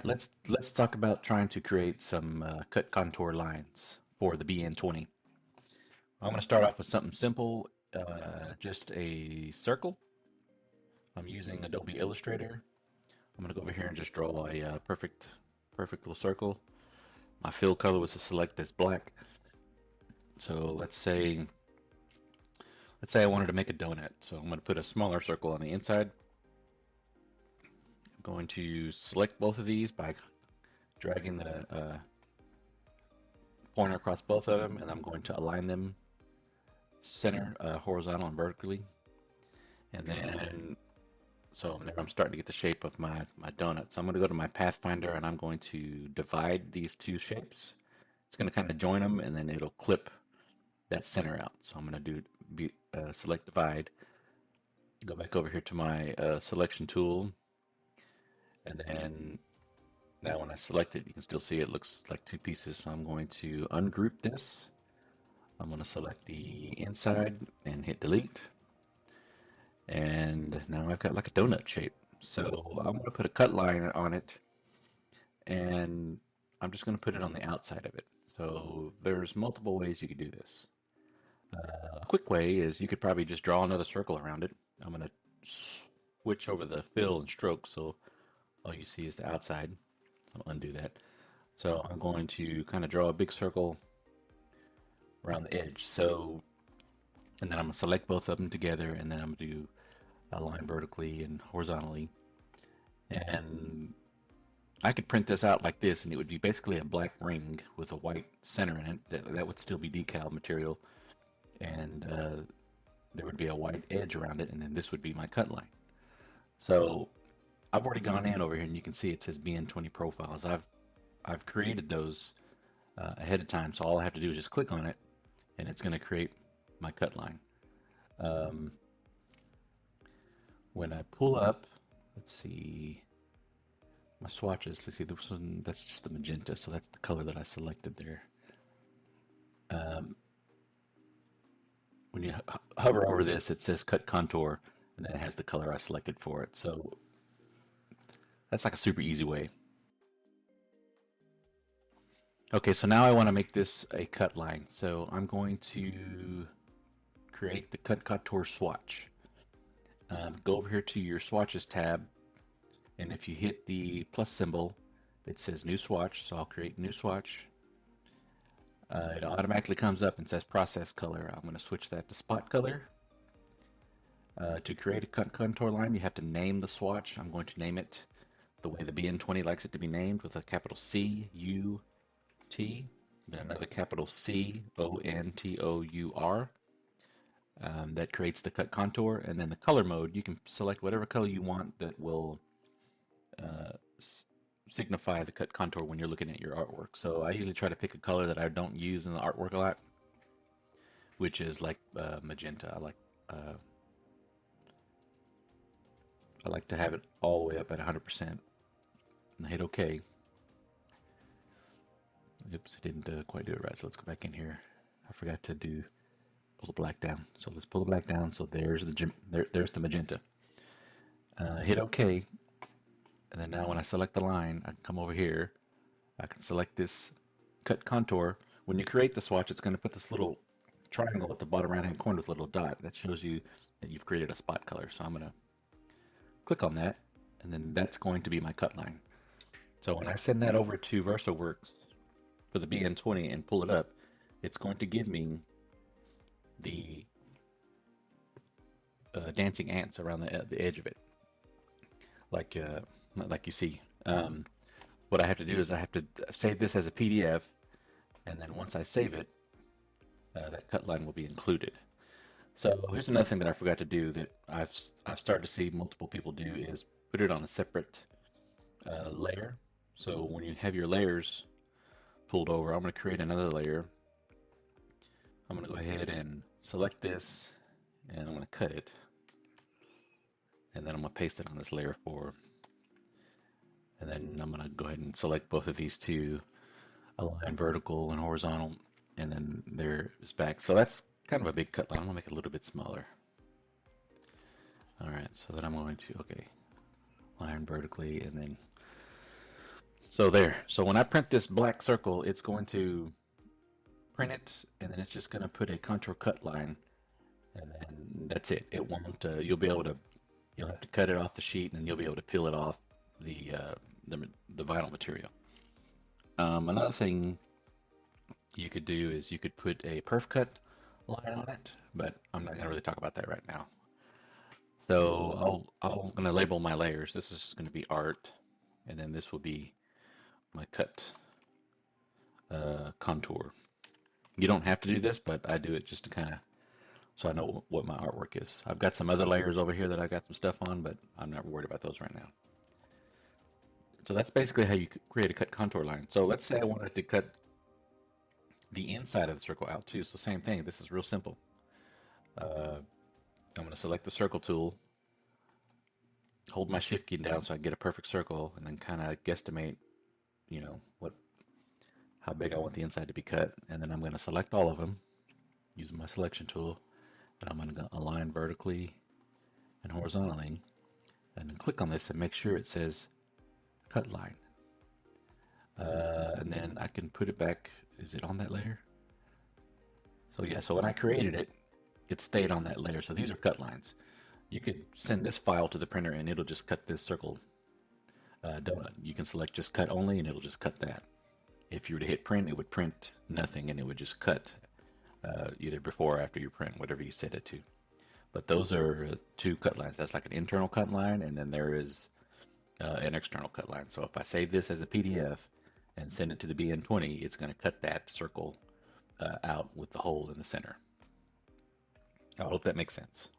let's talk about trying to create some cut contour lines for the BN-20. I'm going to start off with something simple, just a circle. I'm using Adobe Illustrator. I'm going to go over here and just draw a perfect little circle. My fill color was to select this black. So let's say I wanted to make a donut. So I'm going to put a smaller circle on the inside. I'm going to select both of these by dragging the pointer across both of them, and I'm going to align them center, horizontal and vertically. And then, so there I'm starting to get the shape of my donut. So I'm going to go to my Pathfinder and I'm going to divide these two shapes. It's going to kind of join them, and then it'll clip that center out. So I'm going to select divide, go back over here to my selection tool, and then now when I select it, you can still see it looks like two pieces. So I'm going to ungroup this. I'm going to select the inside and hit delete. And now I've got like a donut shape. So I'm going to put a cut line on it, and I'm just going to put it on the outside of it. So there's multiple ways you could do this. A quick way is you could probably just draw another circle around it. I'm going to switch over the fill and stroke, so all you see is the outside. I'll undo that. So I'm going to kind of draw a big circle around the edge. So, and then I'm going to select both of them together, and then I'm going to do a line vertically and horizontally. And I could print this out like this, and it would be basically a black ring with a white center in it. That would still be decal material, and there would be a white edge around it, and then this would be my cut line. So I've already gone in over here, and you can see it says BN-20 profiles. I've created those ahead of time, so all I have to do is just click on it, and it's going to create my cut line. When I pull up, let's see, my swatches, let's see, this one, that's just the magenta, so that's the color that I selected there. When you hover over this, it says cut contour, and then it has the color I selected for it. So that's like a super easy way. Okay, so now I want to make this a cut line. So I'm going to create the CutContour swatch. Go over here to your swatches tab, and if you hit the plus symbol, it says new swatch. So I'll create new swatch. It automatically comes up and says process color. I'm going to switch that to spot color. To create a cut contour line, you have to name the swatch. I'm going to name it the way the BN-20 likes it to be named, with a capital C-U-T, then another capital C-O-N-T-O-U-R. That creates the cut contour, and then the color mode, you can select whatever color you want that will signify the cut contour when you're looking at your artwork. So I usually try to pick a color that I don't use in the artwork a lot, which is like magenta. I like to have it all the way up at 100%, and hit OK. Oops, I didn't quite do it right, so let's go back in here. I forgot to pull the black down. So let's pull the black down. So there's the magenta. Hit OK, and then now when I select the line, I can come over here. I can select this cut contour. When you create the swatch, it's going to put this little triangle at the bottom right-hand corner with a little dot. That shows you that you've created a spot color. So I'm going to click on that, and then that's going to be my cut line. So when I send that over to VersaWorks for the BN-20 and pull it up, it's going to give me the dancing ants around the edge of it, like you see. What I have to do is I have to save this as a PDF, and then once I save it, that cut line will be included. So here's another thing that I forgot to do that I've started to see multiple people do is put it on a separate layer. So when you have your layers pulled over, I'm going to create another layer. I'm going to go ahead and select this, and I'm going to cut it, and then I'm going to paste it on this layer 4. And then I'm going to go ahead and select both of these two, align vertical and horizontal, and then there is back. So that's kind of a big cut line. I'm going to make it a little bit smaller. All right, so then I'm going to, okay, line vertically, and then So there. So when I print this black circle, it's going to print it, and then it's just going to put a contour cut line, and then that's it. It won't. You'll be able to. You'll have to cut it off the sheet, and then you'll be able to peel it off the the vinyl material. Another thing you could do is you could put a perf cut line on it, but I'm not going to really talk about that right now. So I'm going to label my layers. This is going to be art, and then this will be my cut contour. You don't have to do this, but I do it just to kind of so I know what my artwork is. I've got some other layers over here that I got some stuff on, but I'm not worried about those right now. So that's basically how you create a cut contour line. So let's say I wanted to cut the inside of the circle out too. So same thing. This is real simple. I'm going to select the circle tool, hold my shift key down so I get a perfect circle, and then kind of guesstimate, you know, how big I want the inside to be cut. And then I'm going to select all of them using my selection tool, and I'm going to align vertically and horizontally, and then click on this and make sure it says cut line. And then I can put it back. Is it on that layer? So yeah, so when I created it, it stayed on that layer. So these are cut lines. You could send this file to the printer and it'll just cut this circle donut. You can select just cut only and it'll just cut that. If you were to hit print, it would print nothing and it would just cut either before or after you print, whatever you set it to. But those are two cut lines. That's like an internal cut line, and then there is an external cut line. So if I save this as a PDF and send it to the BN-20, it's going to cut that circle out with the hole in the center. I hope that makes sense.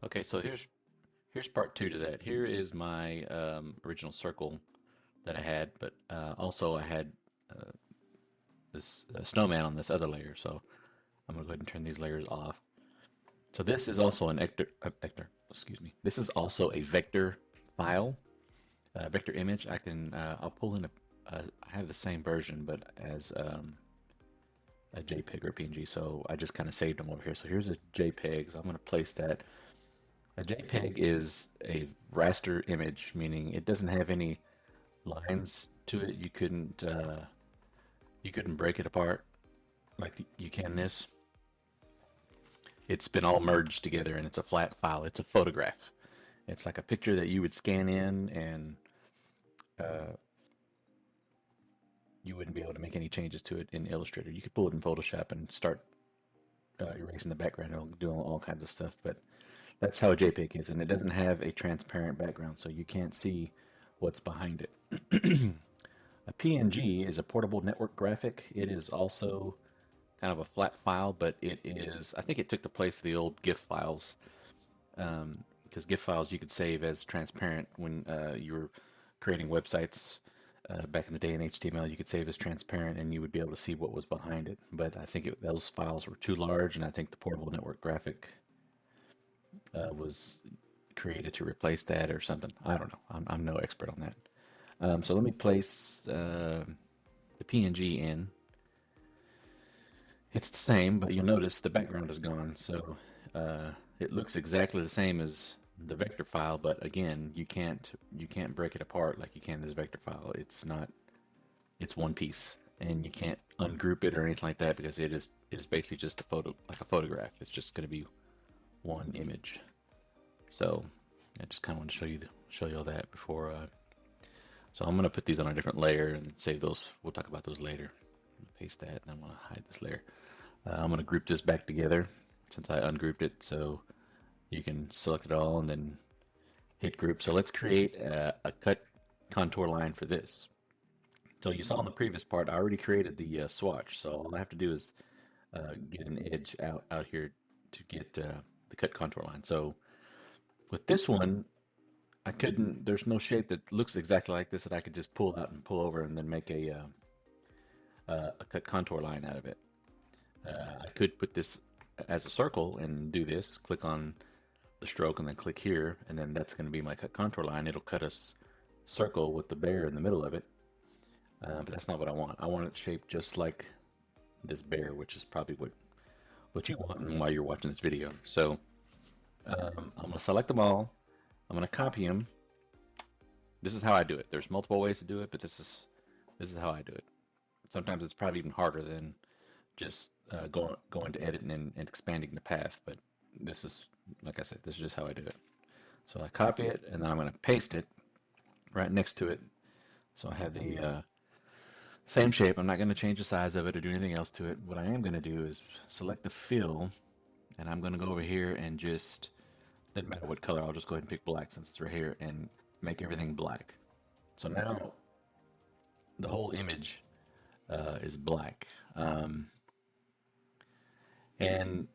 Okay, so here's part two to that. Here is my original circle that I had, but also I had this snowman on this other layer. So I'm going to go ahead and turn these layers off. So this is also an excuse me. This is also a vector file, vector image. I'll pull in I have the same version, but as a JPEG or PNG. So I just kind of saved them over here. So here's a JPEG. So I'm going to place that. A JPEG is a raster image, meaning it doesn't have any lines to it. You couldn't break it apart like you can this. It's been all merged together and it's a flat file. It's a photograph. It's like a picture that you would scan in, and you wouldn't be able to make any changes to it in Illustrator. You could pull it in Photoshop and start erasing the background and doing all kinds of stuff, but that's how a JPEG is, and it doesn't have a transparent background, so you can't see what's behind it. A PNG is a portable network graphic. It is also kind of a flat file, but it is, I think it took the place of the old GIF files, because GIF files you could save as transparent when you were creating websites back in the day in HTML. You could save as transparent and you would be able to see what was behind it, but I think those files were too large, and I think the portable network graphic was created to replace that or something. I don't know. I'm no expert on that. So let me place the PNG in. It's the same, but you'll notice the background is gone. So it looks exactly the same as the vector file, but again, you can't break it apart like you can this vector file. It's one piece, and you can't ungroup it or anything like that because it is basically just a photograph. It's just going to be one image. So I just kind of want to show you all that before. So I'm going to put these on a different layer and save those. We'll talk about those later. Paste that, and I'm going to hide this layer. I'm going to group this back together since I ungrouped it. So you can select it all and then hit group. So let's create a cut contour line for this. So you saw in the previous part, I already created the swatch. So all I have to do is get an edge out here to get the cut contour line. So with this one, there's no shape that looks exactly like this that I could just pull out and pull over and then make a cut contour line out of it. I could put this as a circle and do this, click on the stroke and then click here, and then that's going to be my cut contour line. It'll cut a circle with the bear in the middle of it, but that's not what I want. I want it shaped just like this bear, which is probably what you want and why you're watching this video. So I'm going to select them all. I'm going to copy them, this is how I do it. There's multiple ways to do it, but this is how I do it. Sometimes it's probably even harder than just going to edit and expanding the path, but this is, like I said, this is just how I do it. So I copy it, and then I'm going to paste it right next to it. So I have the same shape. I'm not going to change the size of it or do anything else to it. What I am going to do is select the fill, and I'm going to go over here and just, doesn't matter what color, I'll just go ahead and pick black since it's right here and make everything black. So now the whole image is black. And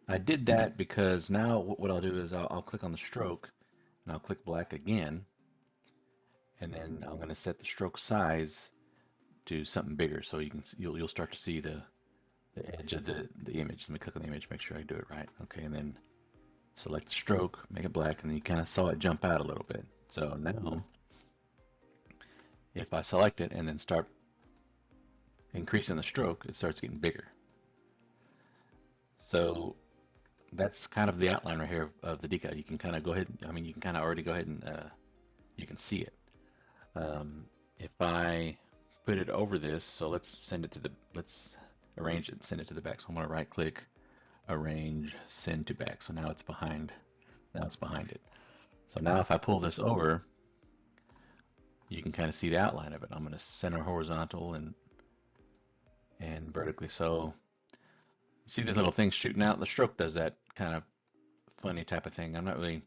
I did that because now what I'll do is I'll click on the stroke and I'll click black again, and then I'm going to set the stroke size to something bigger so you'll start to see the edge of the image. Let me click on the image, make sure I do it right. Okay, and then select the stroke, make it black, and then you kind of saw it jump out a little bit. So now if I select it and then start increasing the stroke, it starts getting bigger. So that's kind of the outline right here of the decal. You can kind of go ahead, I mean, you can kind of already go ahead and you can see it. If I put it over this, so let's arrange it and send it to the back. So I'm going to right click, arrange, send to back. So now it's behind it. So now if I pull this over, you can kind of see the outline of it. I'm going to center horizontal and vertically. So you see these little things shooting out? The stroke does that kind of funny type of thing. I'm not really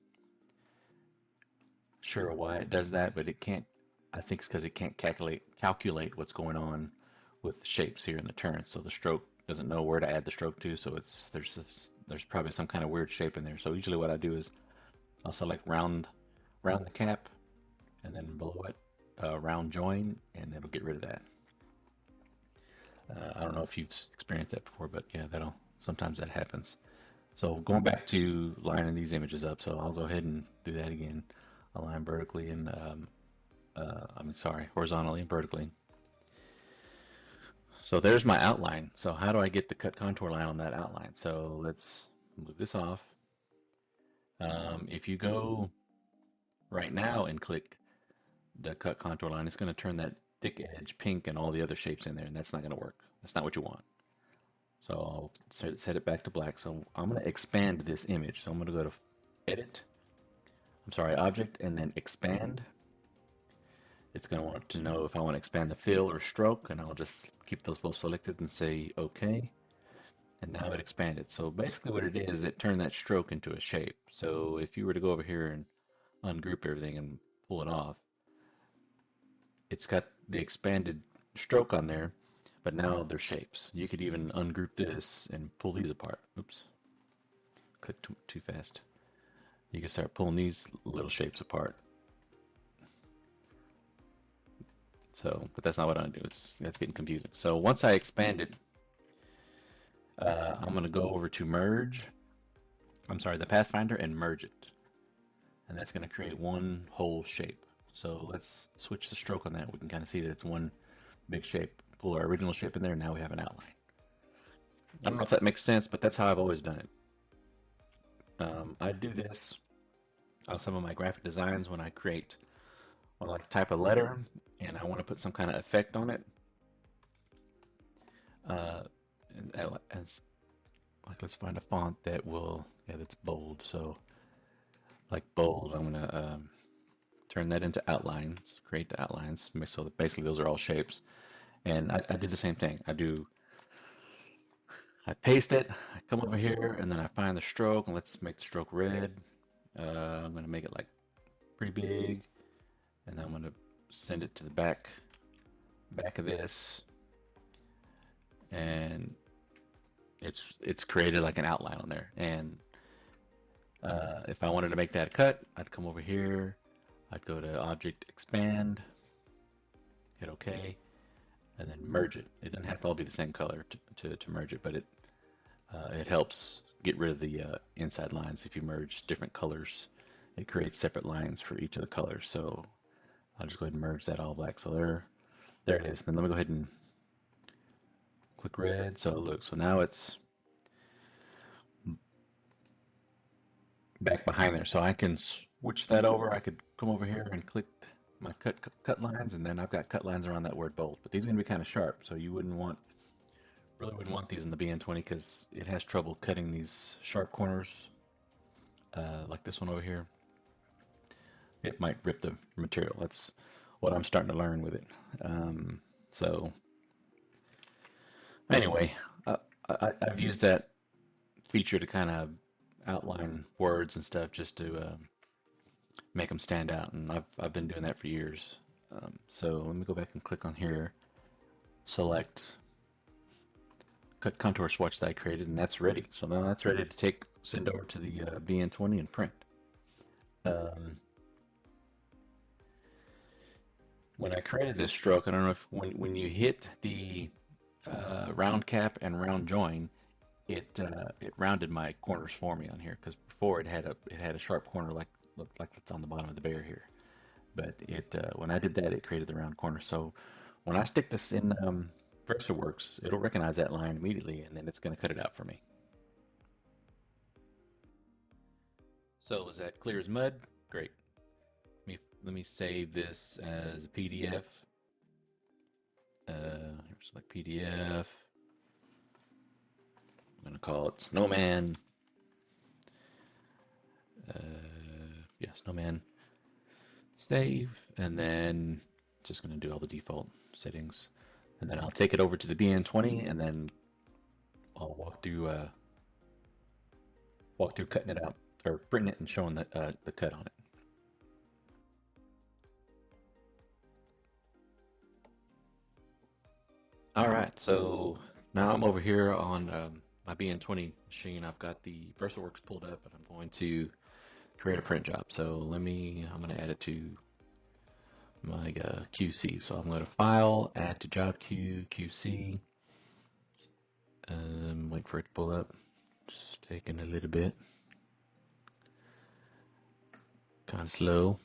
sure why it does that, but it can't, I think it's because it can't calculate what's going on with the shapes here in the turn. So the stroke doesn't know where to add the stroke to, so there's probably some kind of weird shape in there. So usually what I do is I'll select round the cap, and then below it round join, and it'll get rid of that. I don't know if you've experienced that before, but yeah, sometimes that happens. So going back to lining these images up, so I'll go ahead and do that again. Align vertically and horizontally and vertically. So there's my outline. So how do I get the cut contour line on that outline? So let's move this off. If you go right now and click the cut contour line, it's going to turn that thick edge pink and all the other shapes in there, and that's not going to work. That's not what you want. So I'll set it back to black. So I'm going to expand this image. So I'm going to go to Object, and then Expand. It's going to want to know if I want to expand the fill or stroke, and I'll just keep those both selected and say OK. And now it expanded. So basically what it is, it turned that stroke into a shape. So if you were to go over here and ungroup everything and pull it off, it's got the expanded stroke on there, but now they're shapes. You could even ungroup this and pull these apart. Oops, click too fast. You can start pulling these little shapes apart. So, but that's not what I'm gonna do. That's getting confusing. So once I expand it, I'm gonna go over to the Pathfinder, and merge it. And that's gonna create one whole shape. So let's switch the stroke on that. We can kind of see that it's one big shape. Pull our original shape in there, and now we have an outline. I don't know if that makes sense, but that's how I've always done it. I do this on some of my graphic designs when I type a letter and I want to put some kind of effect on it. Let's find a font that that's bold. So like bold, I'm gonna turn that into outlines, create the outlines. So basically those are all shapes. And I did the same thing. I paste it, I come over here, and then I find the stroke, and let's make the stroke red. I'm gonna make it like pretty big, and then I'm gonna send it to the back of this, and it's created like an outline on there. And if I wanted to make that a cut, I'd come over here, I'd go to Object, Expand, hit OK, and then merge it. It doesn't have to all be the same color to merge it, but it helps get rid of the inside lines. If you merge different colors, it creates separate lines for each of the colors. So I'll just go ahead and merge that all black. So there it is. Then let me go ahead and click red. So look, so now it's back behind there. So I can switch that over. I could come over here and click my cut lines, and then I've got cut lines around that word bold. But these are going to be kind of sharp, so you really wouldn't want these in the BN-20 because it has trouble cutting these sharp corners like this one over here. It might rip the material. That's what I'm starting to learn with it. So anyway, I've used that feature to kind of outline words and stuff just to make them stand out, and I've been doing that for years. So let me go back and click on here, select CutContour swatch that I created, and that's ready. So now that's ready to send over to the BN-20 and print. When I created this stroke, I don't know if when you hit the round cap and round join, it rounded my corners for me on here, because before it had a sharp corner looked like it's on the bottom of the bear here. But when I did that, it created the round corner. So when I stick this in VersaWorks, it'll recognize that line immediately, and then it's going to cut it out for me. So is that clear as mud? Great. Let me save this as a PDF. Select PDF. I'm going to call it Snowman. Yeah, Snowman. Save, and then just going to do all the default settings. And then I'll take it over to the BN-20, and then I'll walk through cutting it out, or printing it and showing the cut on it. All right, so now I'm over here on my BN-20 machine. I've got the VersaWorks pulled up, and I'm going to create a print job. So I'm going to add it to my QC. So I'm going to File, Add to Job Queue, QC. Wait for it to pull up. Just taking a little bit. Kind of slow.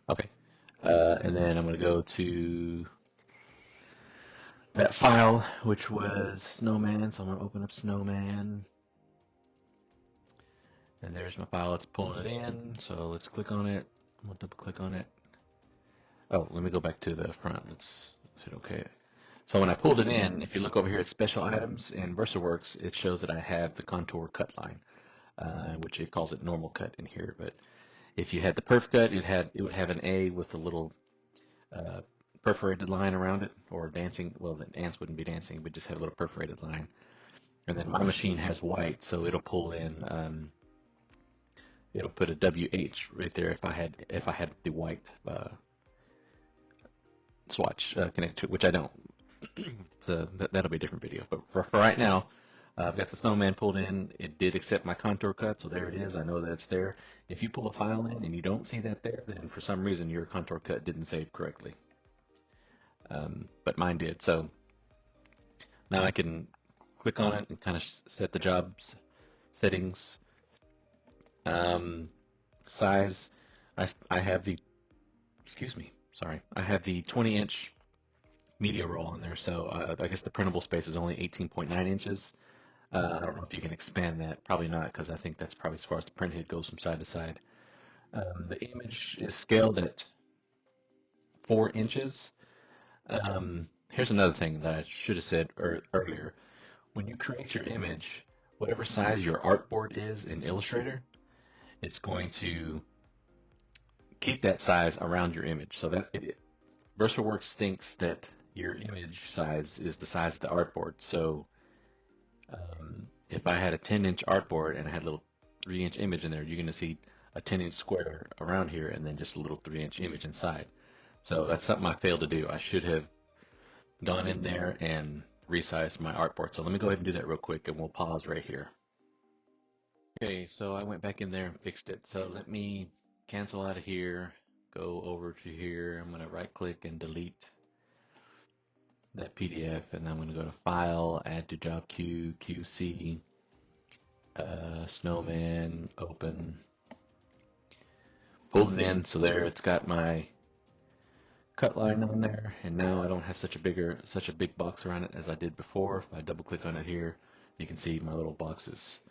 Okay, and then I'm going to go to that file, which was Snowman. So I'm going to open up Snowman. And there's my file. It's pulling it in. So let's click on it. I'm going to double click on it. Oh, let me go back to the front. Let's hit OK. So when I pulled it in, if you look over here at Special Items in VersaWorks, it shows that I have the contour cut line, which it calls it normal cut in here. But if you had the perf cut, it would have an A with a little perforated line around it, or dancing. Well, the ants wouldn't be dancing, but just have a little perforated line. And then my machine has white, so it'll pull in. It'll put a WH right there if I had the white swatch connected to it, which I don't. So that'll be a different video. But for right now, I've got the Snowman pulled in. It did accept my contour cut, so there it is. I know that it's there. If you pull a file in and you don't see that there, then for some reason your contour cut didn't save correctly. But mine did. So now I can click on it and kind of set the job's settings. Size. I have the, I have the 20-inch media roll on there, so I guess the printable space is only 18.9 inches. I don't know if you can expand that. Probably not, because I think that's probably as far as the print head goes from side to side. The image is scaled at 4 inches. Here's another thing that I should have said earlier. When you create your image, whatever size your artboard is in Illustrator, it's going to keep that size around your image. So that VersaWorks thinks that your image size is the size of the artboard. So if I had a 10-inch artboard and I had a little 3-inch image in there, you're going to see a 10-inch square around here and then just a little 3-inch image inside. So that's something I failed to do. I should have gone in there and resized my artboard. So let me go ahead and do that real quick, and we'll pause right here. Okay, so I went back in there and fixed it. So let me cancel out of here, go over to here. I'm going to right click and delete that PDF, and then I'm going to go to File, Add to Job Queue, QC, Snowman, Open, pulled it in. So there, it's got my cut line on there, and now I don't have such a big box around it as I did before. If I double click on it here, you can see my little box is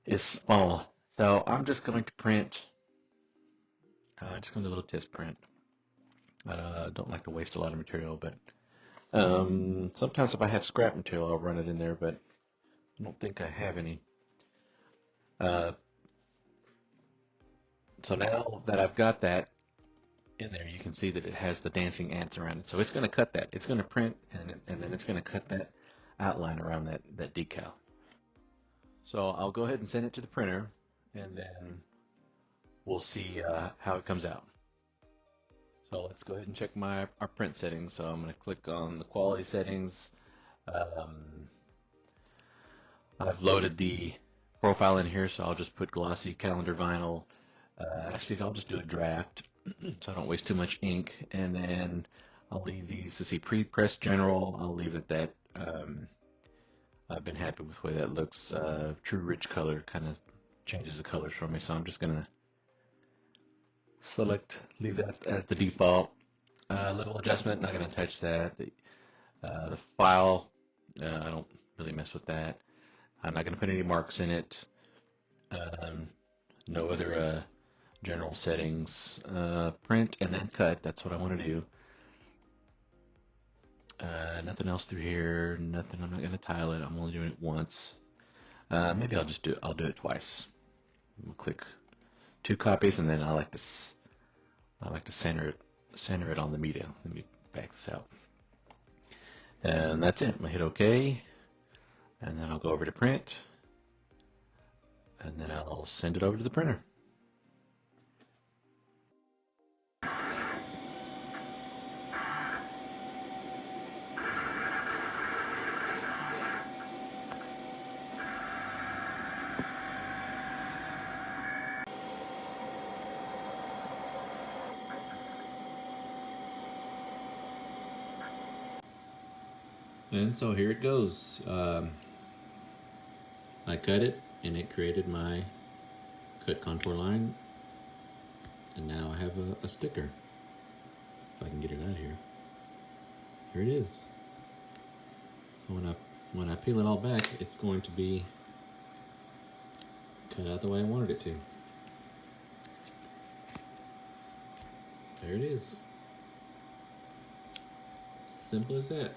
is small. So I'm just going to print, just going to do a little test print. I don't like to waste a lot of material, but sometimes if I have scrap material, I'll run it in there, but I don't think I have any. Uh, so now that I've got that in there, you can see that it has the dancing ants around it. So it's going to cut that. It's going to print, and then it's going to cut that outline around that decal. So I'll go ahead and send it to the printer, and then we'll see how it comes out. So let's go ahead and check our print settings. So I'm going to click on the quality settings. Um, I've loaded the profile in here, so I'll just put glossy calendar vinyl. Actually, I'll just do a draft so I don't waste too much ink. And then I'll leave these to see pre-press general. I'll leave it that. I've been happy with the way that looks. True rich color kind of changes the colors for me, so I'm just going to leave that as the default. Little adjustment, not going to touch that. The file, I don't really mess with that. I'm not going to put any marks in it. No other general settings. Print and then cut. That's what I want to do. Nothing else through here. Nothing. I'm not going to tile it. I'm only doing it once. Maybe I'll do it twice. We'll click 2 copies, and then I like to center it on the media. Let me back this out. And that's it. I'm gonna hit OK, and then I'll go over to print, and then I'll send it over to the printer. And so here it goes. I cut it, and it created my cut contour line, and now I have a sticker. If I can get it out here. Here it is. So when I peel it all back, it's going to be cut out the way I wanted it to. There it is. Simple as that.